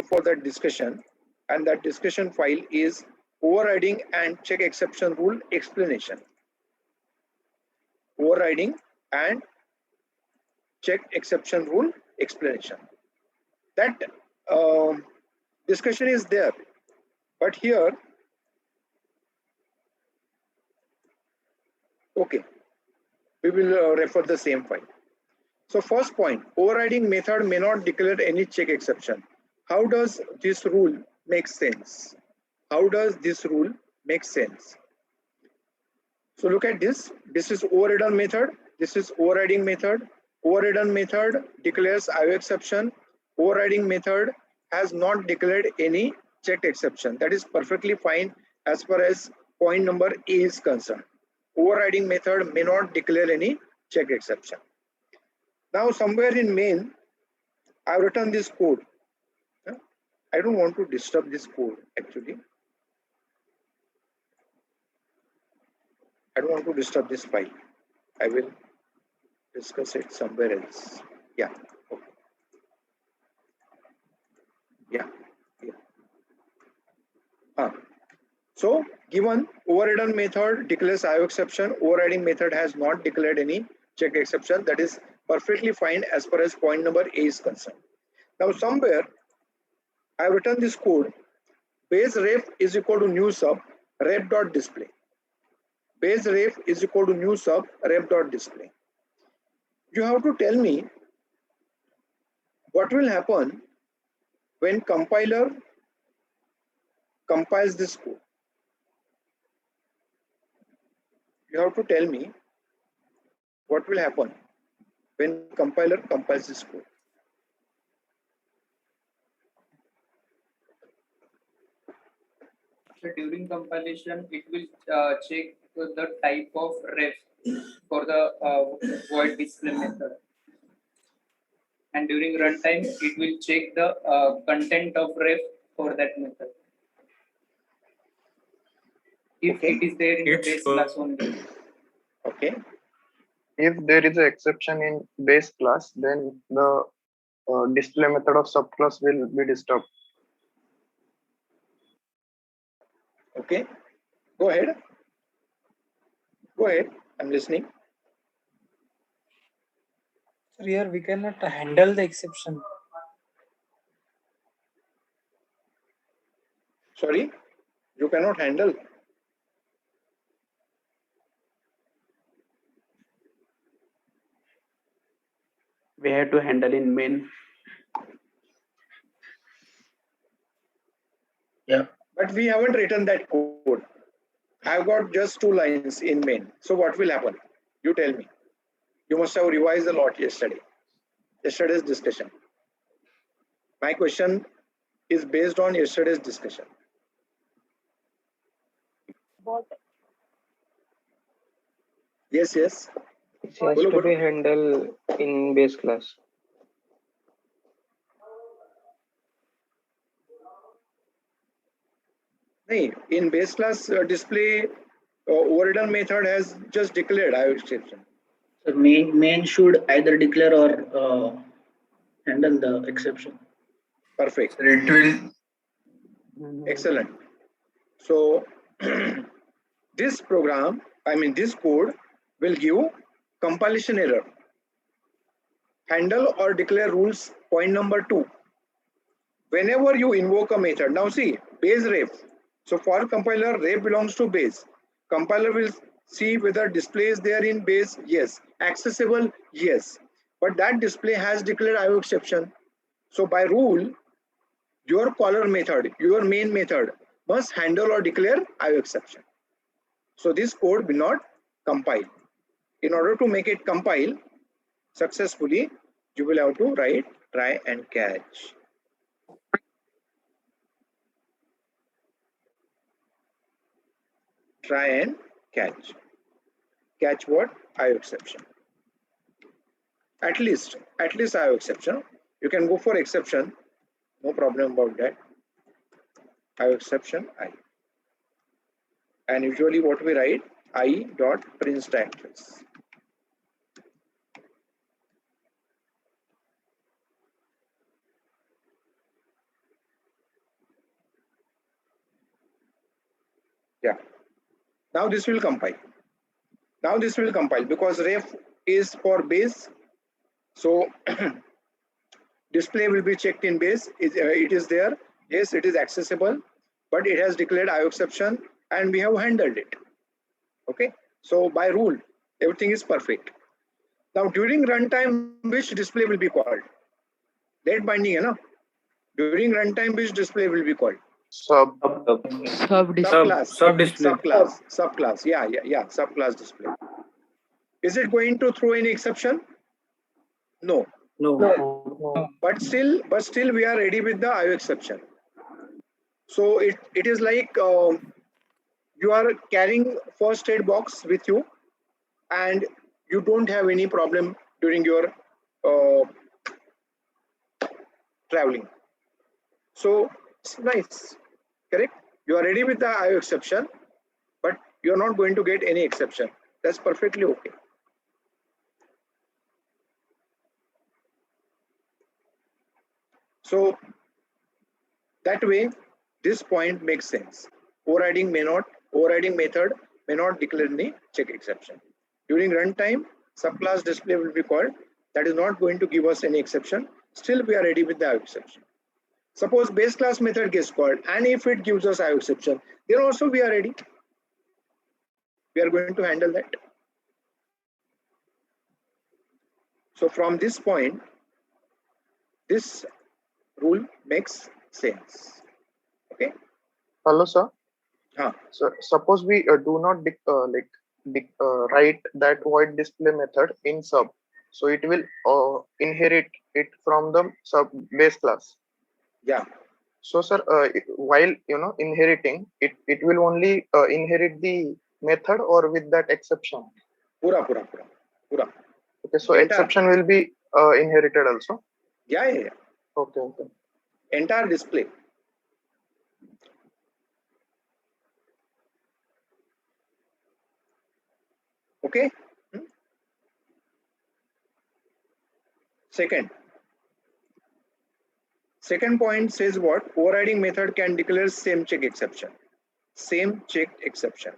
for that discussion, and that discussion file is overriding and check exception rule explanation. Overriding and check exception rule explanation. That discussion is there, but here, okay, we will refer the same file. So first point, overriding method may not declare any check exception. How does this rule make sense? How does this rule make sense? So look at this. This is overridden method. This is overriding method. Overridden method declares IO exception. Overriding method has not declared any checked exception. That is perfectly fine as far as point number A is concerned. Overriding method may not declare any checked exception. Now somewhere in main, I have written this code. I don't want to disturb this code actually. I don't want to disturb this file. I will discuss it somewhere else. Yeah. Okay. Yeah. So given overridden method declares IO exception, overriding method has not declared any check exception. That is perfectly fine as far as point number A is concerned. Now somewhere I have written this code. Base ref is equal to new sub ref.display. Base ref is equal to new sub ref.display. You have to tell me what will happen when compiler compiles this code. You have to tell me what will happen when compiler compiles this code. So during compilation, it will check the type of ref for the void display method. And during runtime, it will check the content of ref for that method. If Okay. it is there in the base class only. Okay. If there is an exception in base class, then the display method of subclass will be disturbed. Okay. Go ahead. Go ahead. I'm listening. So here we cannot handle the exception. Sorry, you cannot handle. We have to handle in main. Yeah. But we haven't written that code. I've got just 2 lines in main. So what will happen? You tell me. You must have revised a lot yesterday's discussion. My question is based on yesterday's discussion. Yes. It has to be handled in base class. In base class display, overridden method has just declared IO exception. So main should either declare or handle the exception. Perfect. So it will. Excellent. So this program, this code will give compilation error. Handle or declare rules, point number 2. Whenever you invoke a method, now see, base ref. So for compiler, ref belongs to base. Compiler will see whether display is there in base, yes. Accessible, yes. But that display has declared IO exception. So by rule, your caller method, your main method must handle or declare IO exception. So this code will not compile. In order to make it compile successfully, you will have to write try and catch. Try and catch. Catch what? IO exception. At least IO exception. You can go for exception. No problem about that. IO exception I. And usually what we write, I dot print stack trace. Yeah. Now this will compile. Now this will compile because ref is for base. So display will be checked in base. It is there. Yes, it is accessible, but it has declared IO exception and we have handled it. Okay. So by rule, everything is perfect. Now during runtime, which display will be called? Date binding, you know. During runtime, which display will be called? Sub. Subclass. Yeah. Subclass display. Is it going to throw any exception? No. But still we are ready with the IO exception. So it is like you are carrying first aid box with you, and you don't have any problem during your traveling. So it's nice, correct? You are ready with the IO exception, but you are not going to get any exception. That's perfectly okay. So that way, this point makes sense. Overriding method may not declare any check exception. During runtime, subclass display will be called. That is not going to give us any exception. Still, we are ready with the IO exception. Suppose base class method gets called, and if it gives us IO exception, then also we are ready. We are going to handle that. So from this point, this rule makes sense. Okay. Hello, sir. Huh. So suppose we do not write that void display method in sub, so it will inherit it from the sub base class. Yeah. So sir, while inheriting it, it will only inherit the method or with that exception. Pura. Okay, so exception will be inherited also. Yeah. Okay. Entire display. Okay. Second point says what? Overriding method can declare same check exception. Same checked exception.